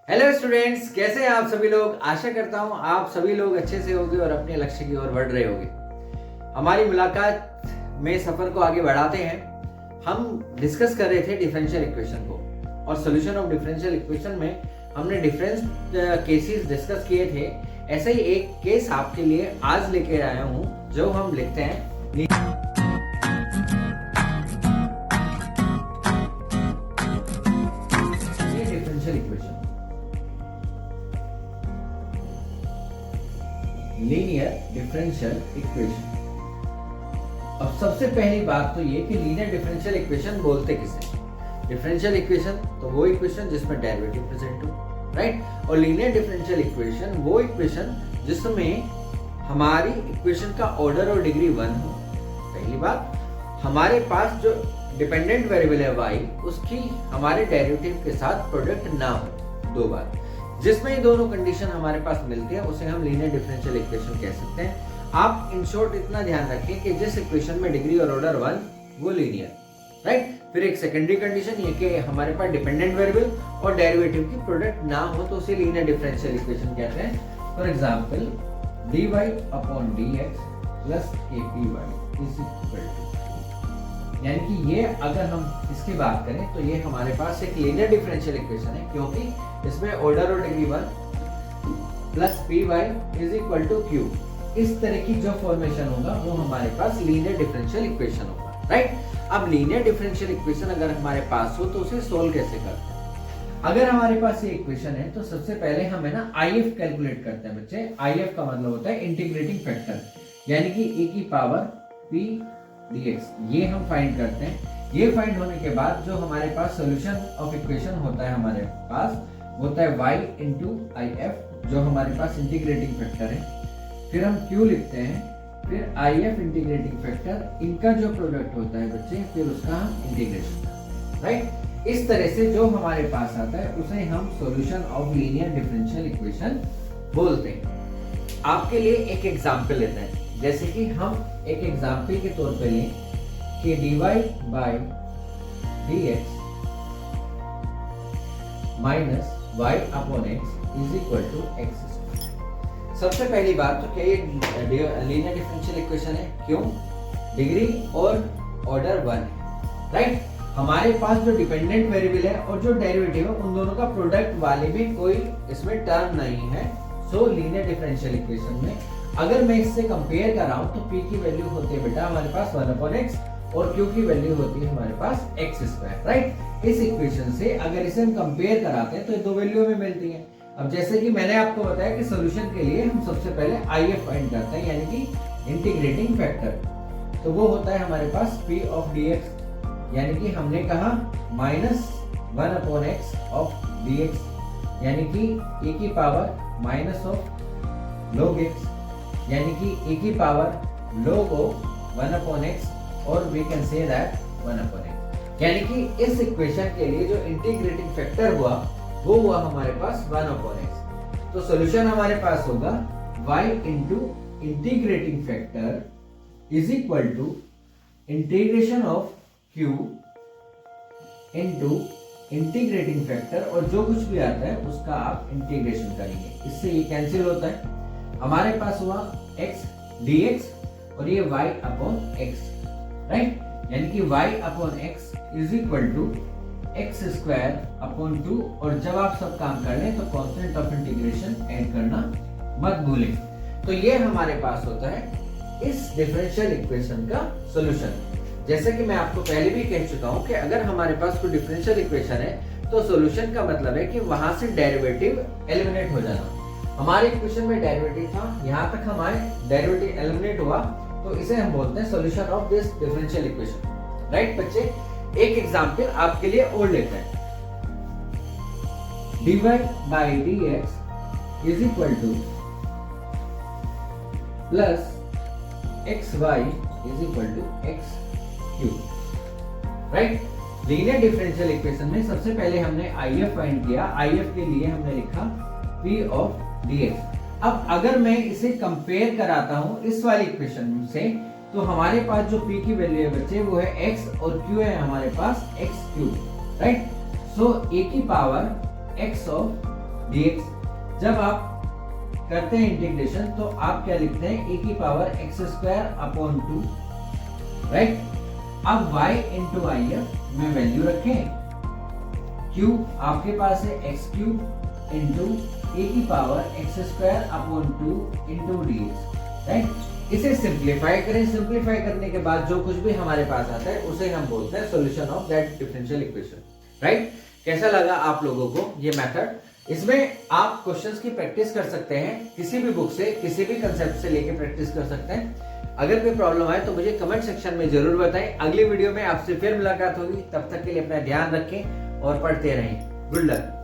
Hello students, कैसे हैं आप सभी लोग। आशा करता हूं आप सभी लोग अच्छे से होंगे और अपने लक्ष्य की ओर बढ़ रहे होंगे। हमारी मुलाकात में सफर को आगे बढ़ाते हैं। हम डिस्कस कर रहे थे डिफरेंशियल इक्वेशन को और सॉल्यूशन ऑफ डिफरेंशियल इक्वेशन में हमने डिफरेंस केसेस डिस्कस किए थे। ऐसे ही एक केस आपके लिए आज लेके आया हूं जो हम लिखते हैं differential equation, linear differential equation. अब सबसे पहली बात तो ये कि लीनियर डिफरेंशियल इक्वेशन बोलते किसे। डिफरेंशियल इक्वेशन तो वो इक्वेशन जिसमें डेरिवेटिव प्रेजेंट हो, राइट। और लीनियर डिफरेंशियल इक्वेशन वो इक्वेशन जिसमें हमारी इक्वेशन का ऑर्डर और डिग्री 1 हो। पहली बात, हमारे पास जो डिपेंडेंट वेरिएबल है y, उसकी हमारे डेरिवेटिव के साथ प्रोडक्ट ना हो। दो बात, जिसमें ये दोनों कंडीशन हमारे पास मिलती है उसे हम लीनियर डिफरेंशियल इक्वेशन कह सकते हैं। आप इन शॉर्ट इतना ध्यान रखें कि जिस इक्वेशन में डिग्री और ऑर्डर 1 वो लीनियर, राइट। फिर एक सेकेंडरी कंडीशन ये कि हमारे पास डिपेंडेंट वेरिएबल और डेरिवेटिव की प्रोडक्ट ना हो तो उसे लीनियर डिफरेंशियल इक्वेशन कहते हैं। For example dy upon dx plus kpy is equal to, यानी कि ये अगर हम इसकी बात करें तो ये हमारे पास एक लीनियर डिफरेंशियल इक्वेशन है, क्योंकि इसमें ऑर्डर और degree 1 plus p y is equal to q. इस तरह की जो फॉर्मेशन होगा वो हमारे पास लीनियर डिफरेंशियल इक्वेशन होगा, राइट। अब लीनियर डिफरेंशियल इक्वेशन अगर हमारे पास हो तो उसे सोल्व कैसे करते हैं। अगर हमारे पास ये इक्वेशन है तो सबसे पहले हम है ना IF कैलकुलेट करते हैं बच्चे। IF का मतलब होता है इंटीग्रेटिंग फैक्टर, यानी कि e की पावर p dx, ये हम फाइंड करते हैं। ये फाइंड होने के बाद जो हमारे पास सॉल्यूशन ऑफ इक्वेशन होता है हमारे पास होता है y इंटू IF, जो हमारे पास इंटीग्रेटिंग फैक्टर है। फिर हम q लिखते हैं, फिर IF इंटीग्रेटिंग फैक्टर, इनका जो प्रोडक्ट होता है बच्चे, फिर उसका हम इंटीग्रेशन, राइट। इस तरह से जो हमारे पास आता है उसे हम solution of linear differential equation बोलते हैं। आपके लिए एक एग्जांपल लेते हैं, जैसे कि हम एक एग्जांपल के तौर पे लें कि dy by dx minus y upon x is equal to x। सबसे पहली बात तो क्या ये लीनियर डिफरेंशियल इक्वेशन है? क्यों? डिग्री और ऑर्डर 1 है, राइट। हमारे पास जो डिपेंडेंट वेरिएबल है और जो डेरिवेटिव है उन दोनों का प्रोडक्ट वाले में कोई इसमें टर्म नहीं है। सो लीनियर डिफरेंशियल इक्वेशन में अगर मैं इससे कंपेयर कर रहा हूं तो p की वैल्यू होती है बेटा हमारे पास 1 अपॉन x और q की वैल्यू होती है हमारे पास x स्क्वायर, राइट। इस इक्वेशन से अगर इसे हम कंपेयर कराते हैं तो ये दो वैल्यू हमें मिलती हैं। अब जैसे कि मैंने आपको बताया कि सॉल्यूशन के लिए हम सबसे पहले IF फाइंड करते हैं, यानी कि इंटीग्रेटिंग फैक्टर। तो वो होता है हमारे पास p ऑफ dx, यानी कि हमने कहा minus 1 upon x of dx, यानी कि e की power minus of log x, यानी कि e की power log of 1 upon x, और we can say that 1 upon x। यानी कि इस इक्वेशन के लिए जो इंटीग्रेटिंग फैक्टर हुआ वो हुआ हमारे पास 1 अपॉन x। तो सॉल्यूशन हमारे पास होगा y into integrating factor is equal to integration of q into integrating factor, और जो कुछ भी आता है उसका आप इंटीग्रेशन करेंगे। इससे ये कैंसिल होता है, हमारे पास हुआ x dx और ये y अपॉन x, राइट। यानी कि y upon x is equal to x square upon 2, और जब आप सब काम कर लें तो कांस्टेंट ऑफ इंटीग्रेशन ऐड करना मत भूलें। तो ये हमारे पास होता है इस डिफरेंशियल इक्वेशन का सॉल्यूशन। जैसे कि मैं आपको पहले भी कह चुका हूं कि अगर हमारे पास कोई डिफरेंशियल इक्वेशन है तो सॉल्यूशन का मतलब है कि वहां से डेरिवेटिव एलिमिनेट हो जाना। हमारे इक्वेशन में डेरिवेटिव था, यहां तक हमारे डेरिवेटिव एलिमिनेट हुआ, तो इसे हम बोलते हैं solution of this differential equation, right बच्चे। एक एग्जांपल आपके लिए और लेते हैं, dy by dx is equal to plus xy is equal to x cube, right. Linear differential equation में सबसे पहले हमने IF फाइंड किया। IF के लिए हमने लिखा p ऑफ dx। अब अगर मैं इसे कंपेयर कराता हूं इस वाली इक्वेशन से, तो हमारे पास जो p की वैल्यू है बच्चे वो है x और q है हमारे पास x cube, right. So a की पावर x ऑफ dx। जब आप करते हैं इंटीग्रेशन तो आप क्या लिखते हैं, ए की power x square upon 2, right. अब y इंटू आई में वैल्यू रखें, q आपके पास है एक्स क्यूब इंटू ए की power x square upon 2 into dx, right. इसे सिंप्लीफाई करें, सिंप्लीफाई करने के बाद जो कुछ भी हमारे पास आता है उसे हम बोलते हैं solution of that differential equation, right. कैसा लगा आप लोगों को ये मेथड? इसमें आप क्वेश्चंस की प्रैक्टिस कर सकते हैं, किसी भी बुक से, किसी भी कंसेप्ट से लेके प्रैक्टिस कर सकते हैं। अगर कोई प्रॉब्लम आए तो मुझे कमेंट सेक्शन में जरूर बताएं। अगली वीडियो में आपसे फिर मुलाकात होगी, तब तक के लिए अपना ध्यान रखें और पढ़ते रहें। Good luck.